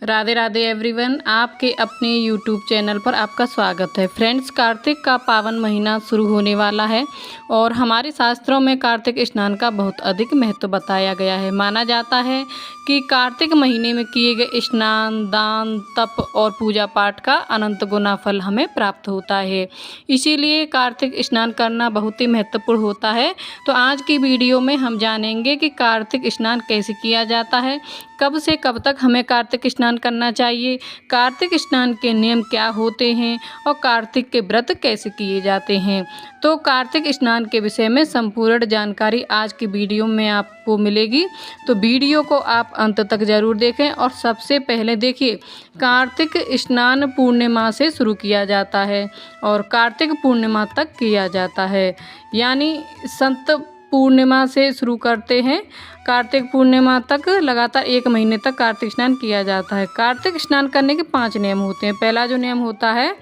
Radhe Radhe everyone, आपके अपने YouTube channel पर आपका स्वागत है। फ्रेंड्स, कार्तिक का पावन महीना शुरू होने वाला है और हमारे शास्त्रों में कार्तिक स्नान का बहुत अधिक महत्व बताया गया है। माना जाता है कि कार्तिक महीने में किए गए स्नान, दान, तप और पूजा पाठ का अनंत गुना फल हमें प्राप्त होता है। इसीलिए कार्तिक स्नान करना बहुत ही महत्वपूर्ण होता है। तो आज की वीडियो में हम जानेंगे कि कार्तिक स्नान कैसे किया जाता है, कब से कब तक हमें कार्तिक स्नान करना चाहिए, कार्तिक स्नान के नियम क्या होते हैं और कार्तिक के व्रत कैसे किए जाते हैं। तो कार्तिक स्नान के विषय में संपूर्ण जानकारी आज की वीडियो में आपको मिलेगी। तो वीडियो को आप अंत तक ज़रूर देखें। और सबसे पहले देखिए, कार्तिक स्नान पूर्णिमा से शुरू किया जाता है और कार्तिक पूर्णिमा तक किया जाता है, यानी संत पूर्णिमा से शुरू करते हैं, कार्तिक पूर्णिमा तक लगातार 1 महीने तक कार्तिक स्नान किया जाता है। कार्तिक स्नान करने के 5 नियम होते हैं। पहला जो नियम होता है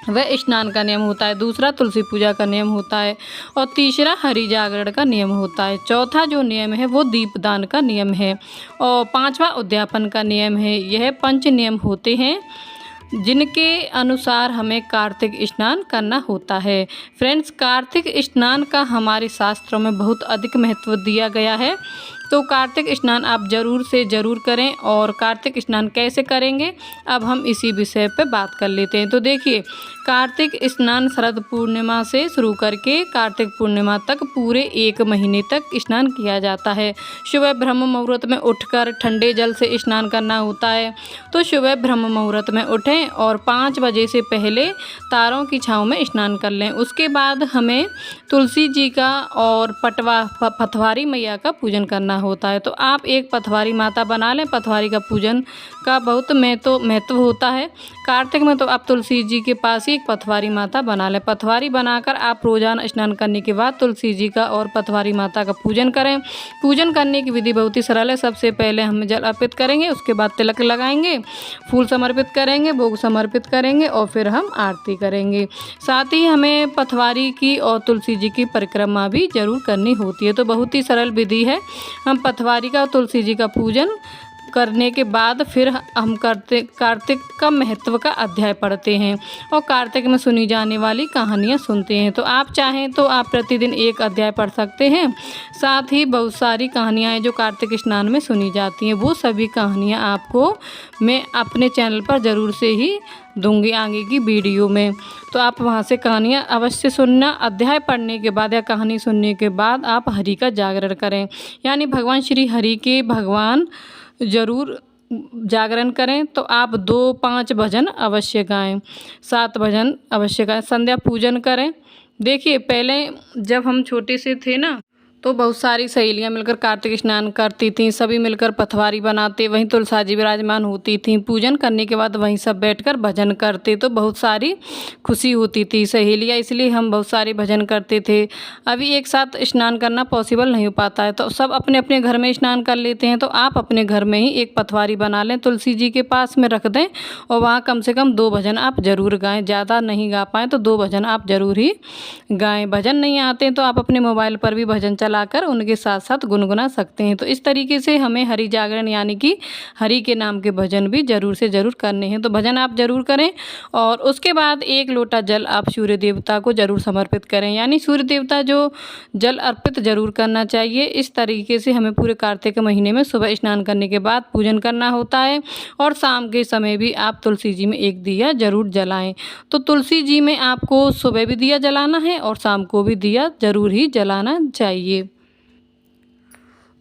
वह स्नान का नियम होता है, दूसरा तुलसी पूजा का नियम होता है और तीसरा हरि जागरण का नियम होता है। चौथा जो नियम है वो दीपदान का नियम है और 5वां उद्यापन का नियम है। यह 5 नियम होते हैं जिनके अनुसार हमें कार्तिक स्नान करना होता है। फ्रेंड्स, कार्तिक स्नान का हमारे शास्त्रों में बहुत अधिक महत्व दिया गया है। तो कार्तिक स्नान आप ज़रूर से ज़रूर करें। और कार्तिक स्नान कैसे करेंगे, अब हम इसी विषय पर बात कर लेते हैं। तो देखिए, कार्तिक स्नान शरद पूर्णिमा से शुरू करके कार्तिक पूर्णिमा तक पूरे 1 महीने तक स्नान किया जाता है। सुबह ब्रह्म मुहूर्त में उठकर ठंडे जल से स्नान करना होता है। तो सुबह ब्रह्म मुहूर्त में उठें और 5 बजे से पहले तारों की छाँव में स्नान कर लें। उसके बाद हमें तुलसी जी का और पथवारी मैया का पूजन करना होता है। तो आप एक पथवारी माता बना लें। पथवारी का पूजन का बहुत महत्व होता है। कार्तिक में तो आप तुलसी जी के पास ही एक पथवारी माता बना लें। पथवारी बनाकर आप रोजाना स्नान करने के बाद तुलसी जी का और पथवारी माता का पूजन करें। पूजन करने की विधि बहुत ही सरल है। सबसे पहले हम जल अर्पित करेंगे, उसके बाद तिलक लगाएंगे, फूल समर्पित करेंगे, भोग समर्पित करेंगे और फिर हम आरती करेंगे। साथ ही हमें पथवारी की और तुलसी जी की परिक्रमा भी जरूर करनी होती है। तो बहुत ही सरल विधि है। हम पथवारी का और तुलसी जी का पूजन करने के बाद फिर हम कार्तिक का महत्व का अध्याय पढ़ते हैं और कार्तिक में सुनी जाने वाली कहानियाँ सुनते हैं। तो आप चाहें तो आप प्रतिदिन एक अध्याय पढ़ सकते हैं। साथ ही बहुत सारी कहानियाँ हैं जो कार्तिक स्नान में सुनी जाती हैं। वो सभी कहानियाँ आपको मैं अपने चैनल पर ज़रूर से ही दूंगी आगे की वीडियो में। तो आप वहाँ से कहानियाँ अवश्य सुनना। अध्याय पढ़ने के बाद या कहानी सुनने के बाद आप हरि का जागरण करें, यानी भगवान श्री हरि के भगवान ज़रूर जागरण करें। तो आप 2-5 भजन अवश्य गाएं, 7 भजन अवश्य गाएं, संध्या पूजन करें। देखिए, पहले जब हम छोटे से थे ना, तो बहुत सारी सहेलियां मिलकर कार्तिक स्नान करती थीं। सभी मिलकर पथवारी बनाते, वहीं तुलसा जी विराजमान होती थीं। पूजन करने के बाद वहीं सब बैठकर भजन करते, तो बहुत सारी खुशी होती थी सहेलियां, इसलिए हम बहुत सारे भजन करते थे। अभी एक साथ स्नान करना पॉसिबल नहीं हो पाता है, तो सब अपने अपने घर में स्नान कर लेते हैं। तो आप अपने घर में ही एक पथवारी बना लें, तुलसी जी के पास में रख दें और वहाँ कम से कम 2 भजन आप ज़रूर गाएँ। ज़्यादा नहीं गा पाएँ तो 2 भजन आप ज़रूर ही गाएँ। भजन नहीं आते तो आप अपने मोबाइल पर भी भजन चलाकर उनके साथ साथ गुनगुना सकते हैं। तो इस तरीके से हमें हरि जागरण यानी कि हरि के नाम के भजन भी ज़रूर से ज़रूर करने हैं। तो भजन आप ज़रूर करें और उसके बाद 1 लोटा जल आप सूर्य देवता को ज़रूर समर्पित करें, यानी सूर्य देवता जो जल अर्पित ज़रूर करना चाहिए। इस तरीके से हमें पूरे कार्तिक महीने में सुबह स्नान करने के बाद पूजन करना होता है और शाम के समय भी आप तुलसी जी में एक दिया ज़रूर जलाएँ। तो तुलसी जी में आपको सुबह भी दिया जलाना है और शाम को भी दिया ज़रूर ही जलाना चाहिए।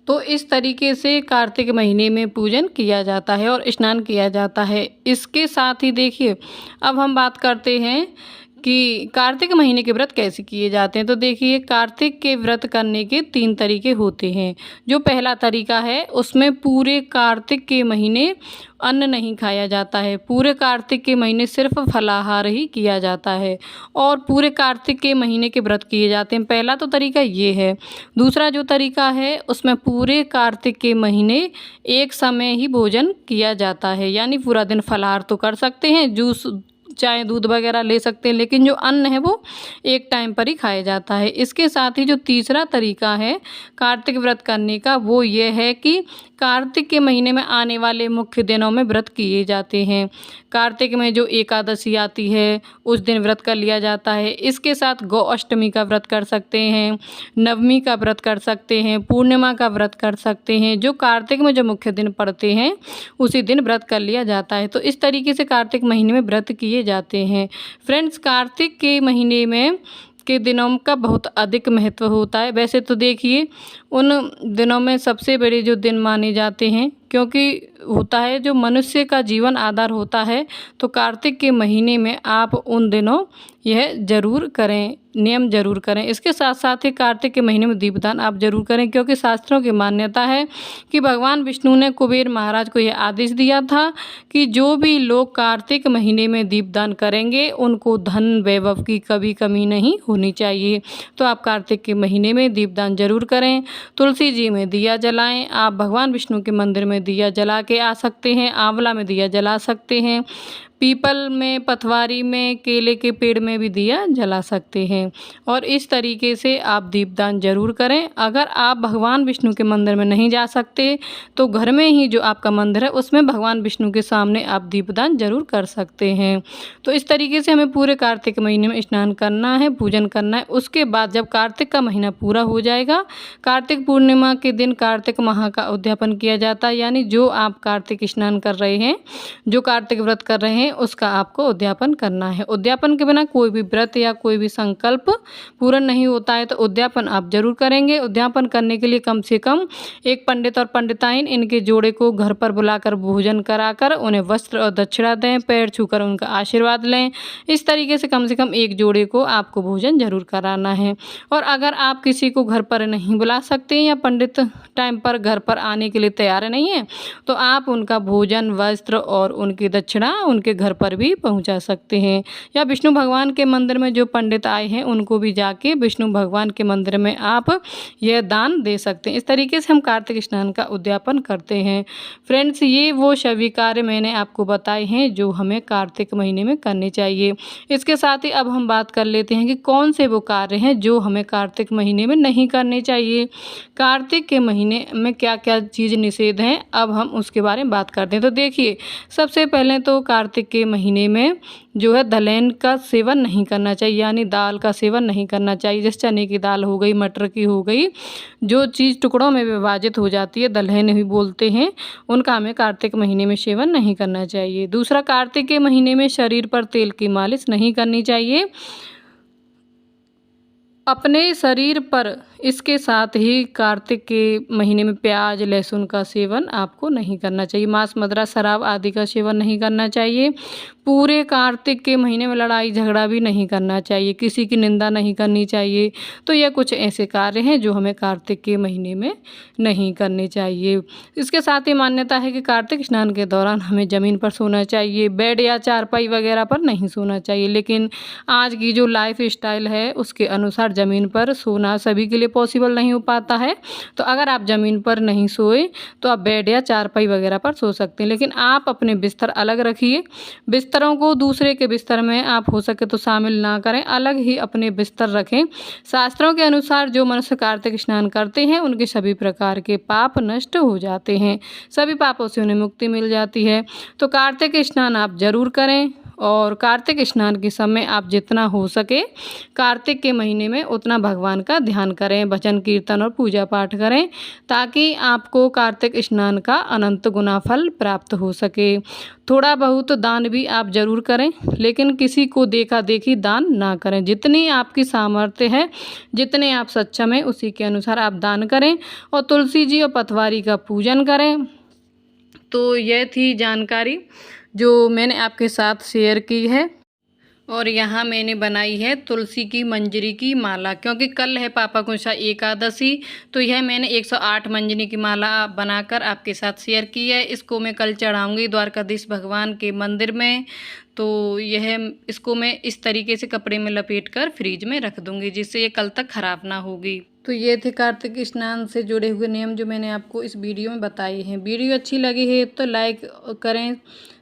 तो इस तरीके से कार्तिक महीने में पूजन किया जाता है और स्नान किया जाता है। इसके साथ ही देखिए, अब हम बात करते हैं कि कार्तिक महीने के व्रत कैसे किए जाते हैं। तो देखिए, कार्तिक के व्रत करने के 3 तरीके होते हैं। जो पहला तरीका है उसमें पूरे कार्तिक के महीने अन्न नहीं खाया जाता है। पूरे कार्तिक के महीने सिर्फ फलाहार ही किया जाता है और पूरे कार्तिक के महीने के व्रत किए जाते हैं। पहला तो तरीका ये है। दूसरा जो तरीका है उसमें पूरे कार्तिक के महीने एक समय ही भोजन किया जाता है, यानी पूरा दिन फलाहार तो कर सकते हैं, जूस चाय दूध वगैरह ले सकते हैं, लेकिन जो अन्न है वो एक टाइम पर ही खाया जाता है। इसके साथ ही जो तीसरा तरीका है कार्तिक व्रत करने का वो ये है कि कार्तिक के महीने में आने वाले मुख्य दिनों में व्रत किए जाते हैं। कार्तिक में जो एकादशी आती है उस दिन व्रत कर लिया जाता है। इसके साथ गौ अष्टमी का व्रत कर सकते हैं, नवमी का व्रत कर सकते हैं, पूर्णिमा का व्रत कर सकते हैं। जो कार्तिक में जो मुख्य दिन पड़ते हैं उसी दिन व्रत कर लिया जाता है। तो इस तरीके से कार्तिक महीने में व्रत किए जाते हैं। फ्रेंड्स, कार्तिक के महीने में के दिनों का बहुत अधिक महत्व होता है। वैसे तो देखिए उन दिनों में सबसे बड़े जो दिन माने जाते हैं, क्योंकि होता है जो मनुष्य का जीवन आधार होता है, तो कार्तिक के महीने में आप उन दिनों यह ज़रूर करें, नियम ज़रूर करें। इसके साथ साथ ही कार्तिक के महीने में दीपदान आप ज़रूर करें, क्योंकि शास्त्रों की मान्यता है कि भगवान विष्णु ने कुबेर महाराज को यह आदेश दिया था कि जो भी लोग कार्तिक महीने में दीपदान करेंगे उनको धन वैभव की कभी कमी नहीं होनी चाहिए। तो आप कार्तिक के महीने में दीपदान ज़रूर करें। तुलसी जी में दिया जलाएं। आप भगवान विष्णु के मंदिर में दिया जला के आ सकते हैं, आंवला में दिया जला सकते हैं, पीपल में, पथवारी में, केले के पेड़ में भी दिया जला सकते हैं। और इस तरीके से आप दीपदान जरूर करें। अगर आप भगवान विष्णु के मंदिर में नहीं जा सकते तो घर में ही जो आपका मंदिर है उसमें भगवान विष्णु के सामने आप दीपदान जरूर कर सकते हैं। तो इस तरीके से हमें पूरे कार्तिक महीने में स्नान करना है, पूजन करना है। उसके बाद जब कार्तिक का महीना पूरा हो जाएगा, कार्तिक पूर्णिमा के दिन कार्तिक माह का उद्यापन किया जाता है। यानी जो आप कार्तिक स्नान कर रहे हैं, जो कार्तिक व्रत कर रहे हैं, उसका आपको उद्यापन करना है। उद्यापन के बिना कोई भी व्रत या कोई भी संकल्प पूर्ण नहीं होता है। तो उद्यापन आप जरूर करेंगे। उद्यापन करने के लिए कम से कम एक पंडित और पंडिताइन इनके जोड़े को घर पर बुलाकर भोजन कराकर उन्हें वस्त्र और दक्षिणा दें, पैर छूकर उनका आशीर्वाद लें। इस तरीके से कम एक जोड़े को आपको भोजन जरूर कराना है। और अगर आप किसी को घर पर नहीं बुला सकते या पंडित टाइम पर घर पर आने के लिए तैयार नहीं है, तो आप उनका भोजन, वस्त्र और उनकी दक्षिणा उनके घर पर भी पहुंचा सकते हैं। या विष्णु भगवान के मंदिर में जो पंडित आए हैं उनको भी जाके विष्णु भगवान के मंदिर में आप यह दान दे सकते हैं। इस तरीके से हम कार्तिक स्नान का उद्यापन करते हैं। फ्रेंड्स, ये वो सभी कार्य मैंने आपको बताए हैं जो हमें कार्तिक महीने में करने चाहिए। इसके साथ ही अब हम बात कर लेते हैं कि कौन से वो कार्य हैं जो हमें कार्तिक महीने में नहीं करने चाहिए। कार्तिक के महीने में क्या क्या चीज़ निषेध हैं, अब हम उसके बारे में बात करते हैं। तो देखिए, सबसे पहले तो कार्तिक के महीने में जो है दलहन का सेवन नहीं करना चाहिए, यानी दाल का सेवन नहीं करना चाहिए। जैसे चने की दाल हो गई, मटर की हो गई, जो चीज़ टुकड़ों में विभाजित हो जाती है, दलहन ही बोलते हैं, उनका हमें कार्तिक महीने में सेवन नहीं करना चाहिए। दूसरा, कार्तिक के महीने में शरीर पर तेल की मालिश नहीं करनी चाहिए अपने शरीर पर। इसके साथ ही कार्तिक के महीने में प्याज, लहसुन का सेवन आपको नहीं करना चाहिए। मांस, मदिरा, शराब आदि का सेवन नहीं करना चाहिए। पूरे कार्तिक के महीने में लड़ाई झगड़ा भी नहीं करना चाहिए, किसी की निंदा नहीं करनी चाहिए। तो यह कुछ ऐसे कार्य हैं जो हमें कार्तिक के महीने में नहीं करने चाहिए। इसके साथ ही मान्यता है कि कार्तिक स्नान के दौरान हमें ज़मीन पर सोना चाहिए, बेड या चारपाई वगैरह पर नहीं सोना चाहिए। लेकिन आज की जो लाइफ स्टाइल है उसके अनुसार ज़मीन पर सोना सभी के लिए पॉसिबल नहीं हो पाता है। तो अगर आप ज़मीन पर नहीं सोए तो आप बेड या चारपाई वगैरह पर सो सकते हैं। लेकिन आप अपने बिस्तर अलग रखिए। बिस्तरों को दूसरे के बिस्तर में आप हो सके तो शामिल ना करें, अलग ही अपने बिस्तर रखें। शास्त्रों के अनुसार जो मनुष्य कार्तिक स्नान करते हैं उनके सभी प्रकार के पाप नष्ट हो जाते हैं, सभी पापों से उन्हें मुक्ति मिल जाती है। तो कार्तिक स्नान आप जरूर करें। और कार्तिक स्नान के समय आप जितना हो सके कार्तिक के महीने में उतना भगवान का ध्यान करें, भजन कीर्तन और पूजा पाठ करें, ताकि आपको कार्तिक स्नान का अनंत गुना फल प्राप्त हो सके। थोड़ा बहुत दान भी आप जरूर करें, लेकिन किसी को देखा देखी दान ना करें। जितनी आपकी सामर्थ्य है, जितने आप सक्षम हैं, उसी के अनुसार आप दान करें। और तुलसी जी और पथवारी का पूजन करें। तो यह थी जानकारी जो मैंने आपके साथ शेयर की है। और यहाँ मैंने बनाई है तुलसी की मंजरी की माला, क्योंकि कल है पापाकुंशा एकादशी। तो यह मैंने 108 मंजरी की माला बनाकर आपके साथ शेयर की है। इसको मैं कल चढ़ाऊँगी द्वारकाधीश भगवान के मंदिर में। तो इसको मैं इस तरीके से कपड़े में लपेट कर फ्रीज में रख दूँगी, जिससे ये कल तक ख़राब ना होगी। तो ये थे कार्तिक स्नान से जुड़े हुए नियम जो मैंने आपको इस वीडियो में बताए हैं। वीडियो अच्छी लगी है तो लाइक करें,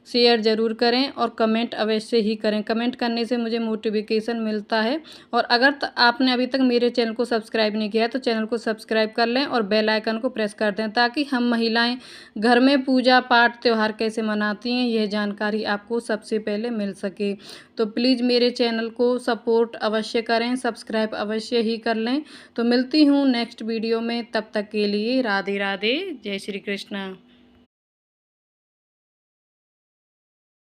शेयर ज़रूर करें और कमेंट अवश्य ही करें। कमेंट करने से मुझे मोटिवेशन मिलता है। और अगर आपने अभी तक मेरे चैनल को सब्सक्राइब नहीं किया है तो चैनल को सब्सक्राइब कर लें और बेल आइकन को प्रेस कर दें, ताकि हम महिलाएं घर में पूजा पाठ त्यौहार कैसे मनाती हैं यह जानकारी आपको सबसे पहले मिल सके। तो प्लीज़ मेरे चैनल को सपोर्ट अवश्य करें, सब्सक्राइब अवश्य ही कर लें। तो मिलती हूँ नेक्स्ट वीडियो में, तब तक के लिए राधे राधे, जय श्री कृष्ण।